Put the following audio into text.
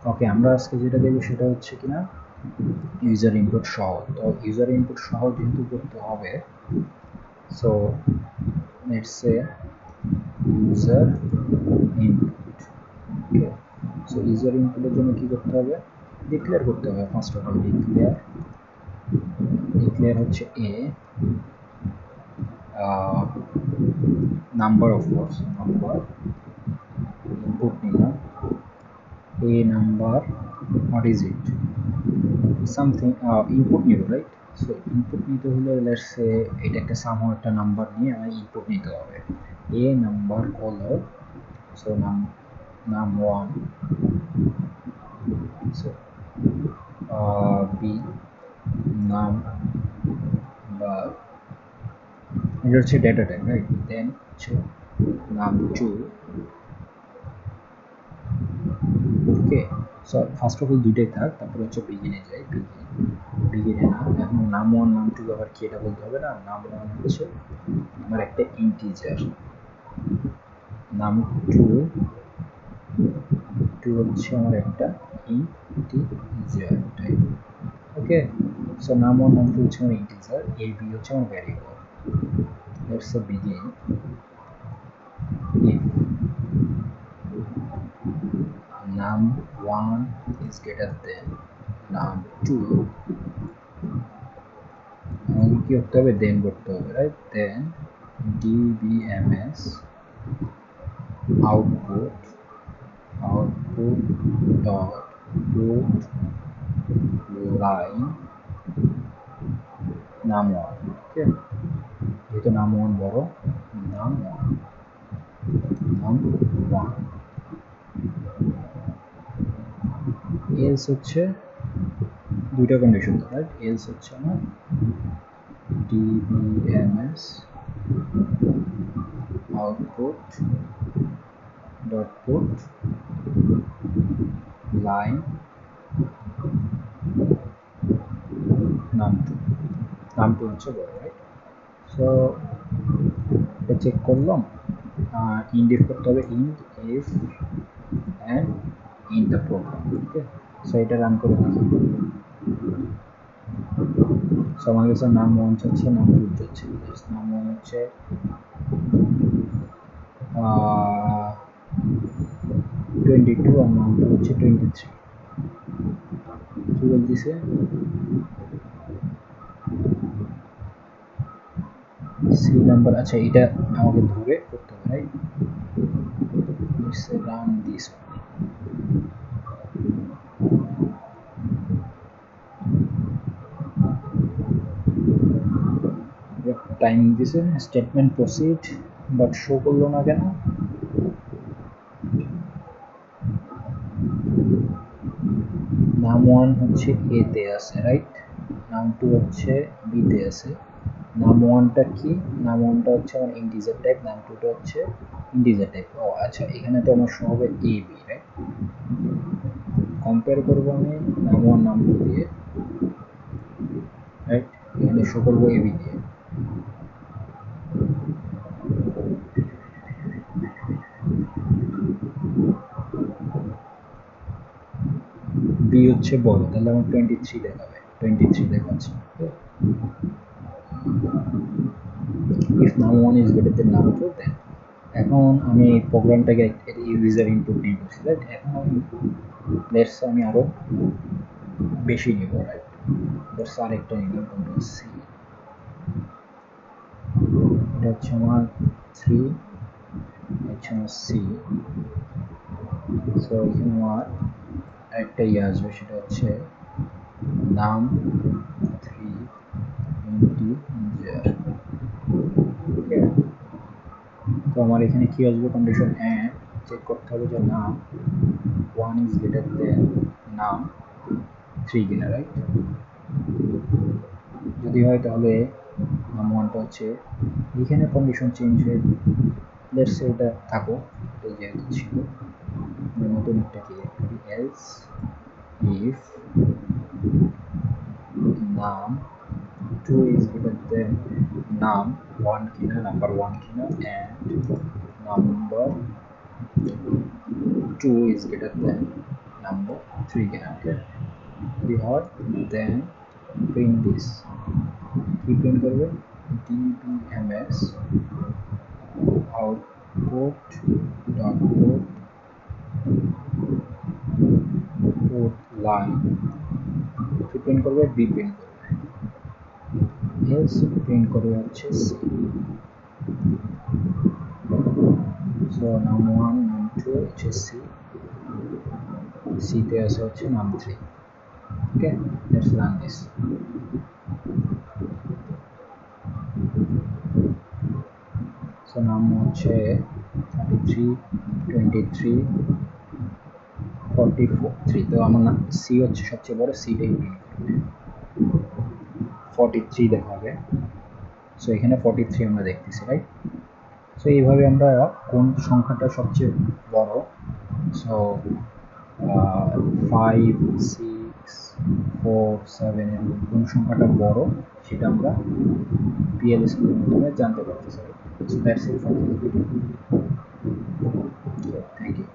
ওকে, আমরা আজকে যেটা দেখব সেটা হচ্ছে কিনা ইউজার ইনপুট সহ। তো ইউজার ইনপুট সহ যেহেতু করতে হবে, so let's say user input. Okay, so user ইনপুটের জন্য কি করতে হবে? ডিক্লেয়ার করতে হবে। ফার্স্ট অফ অল ডিক্লেয়ার হচ্ছে a number, of course number, input নিলাম a number, what is it, something input নিব, রাইট? সো ইনপুট নিতে হলে লেটস সে এটা একটা সামহাও একটা নাম্বার নিয়ে আমার ইনপুট নিতে হবে। a নাম্বার কলার, সো নাম 1, সো b নাম বা এটা হচ্ছে ডেটা টাইপ, রাইট? দেন হচ্ছে নাম 2। ওকে, সো ফার্স্ট অফ অল দুইটাই থাক, তারপরে হচ্ছে বিগিনে যাই। বিগিনে না, এখন নাম 1 নাম 2 আবার কি এটা বলতে হবে না। নাম 1 হচ্ছে আমার একটা ইন্টিজার, নাম 2 হচ্ছে আমার একটা ইন্টিজার টাইপ। ওকে, সো নাম 1 নাম 2 হচ্ছে আমার ইন্টিজার, a b হচ্ছে আমার variable. Let's say begin if num 1 is greater than num 2, আমাকে কি করতে হবে? দেন করতে হবে, রাইট? দেন dbms output dot put line num1। ওকে, যেহেতু num1 বড়, num1 এলস হচ্ছে দুইটা কন্ডিশন, রাইট? এলস হচ্ছে আমার dbms output dot put line num2 হচ্ছে বড়, রাইট? সো এটা চেক করলাম, ইন্ডিফ করতে হবে int if and in the program. Okay, so এটা রান করে দেখি। সো আমার কাছে নাম 1 হচ্ছে, নাম 2 হচ্ছে। নাম 1 হচ্ছে 22 আর নাম 2 হচ্ছে 23। কি বলতেছে? সি নাম্বার, আচ্ছা এটা আমাকে ধরে করতে হবে, right? Let's run this time দিছে, স্টেটমেন্ট প্রসিড, বাট শো করলো না কেন? নাম 1 হচ্ছে এ তে আছে, রাইট? নাম 2 হচ্ছে বি তে আছে। নাম 1টা কি? নাম 1টা হচ্ছে আমার ইন্টিজার টাইপ, নাম 2টা হচ্ছে ইন্টিজার টাইপ। ও আচ্ছা, এখানে তো আমার শো হবে এ বি, রাইট? কম্পেয়ার করবো আমি নাম 1 নাম 2 দিয়ে, রাইট? এখানে শো করবো এ বি দিয়ে। বি হচ্ছে বড়, তাহলে আমার 23 দেখাবে, 23 দেখাচ্ছে। if num1 is greater than num2, then এখন আমি প্রোগ্রামটাকে ইউজার ইনপুট নিয়ে করছি, রাইট? এখন আমি লেটস আমি আরো বেশি নিব, রাইট? লেটস আরেকটা নিলাম, কন্ট্রোল সি, এটা হচ্ছে আমার 3, হচ্ছে আমার সি। সো এখানে আমার একটা আসবে, সেটা হচ্ছে নাম 3 ইন্টিজার। ওকে, তো আমার এখানে কি আসবে? কন্ডিশন এন্ড চেক করতে হবে যে নাম 1 is greater than নাম 3 কিনা, রাইট? যদি হয় তাহলে নাম 1টা হচ্ছে, এখানে কন্ডিশন চেঞ্জ হয়ে লেটস সে এটা থাকো, যেহেতু ছিল। নতুন একটা ক্রিয়েট করি, এলস ইফ নাম 2 is greater than নাম 1 কিনা, নাম্বার 1 কিনা, and number 2 is greater than number 3 again. Okay, the hot, then print this. কি প্রিন্ট করবে? dbms output dot port line কি প্রিন্ট করবে? b প্রিন্ট করবে, else প্রিন্ট করবে হচ্ছে c. so num1 num2 হচ্ছে c, c তে আছে হচ্ছে num3. okay, let's run this. so num হচ্ছে 33 23 44 3, তো আমার না c হচ্ছে সবচেয়ে বড়, c টাই প্রিন্ট করবে। 43 দেখাবে, সো এখানে 43 আমরা দেখতেছি, রাইট? সো এইভাবে আমরা কোন সংখ্যাটা সবচেয়ে বড়, সো 5 6 4 7 এর কোন সংখ্যাটা বড় সেটা আমরা PLSQL এর মাধ্যমে জানতে পারতেছি। So that's it for this video. Thank you.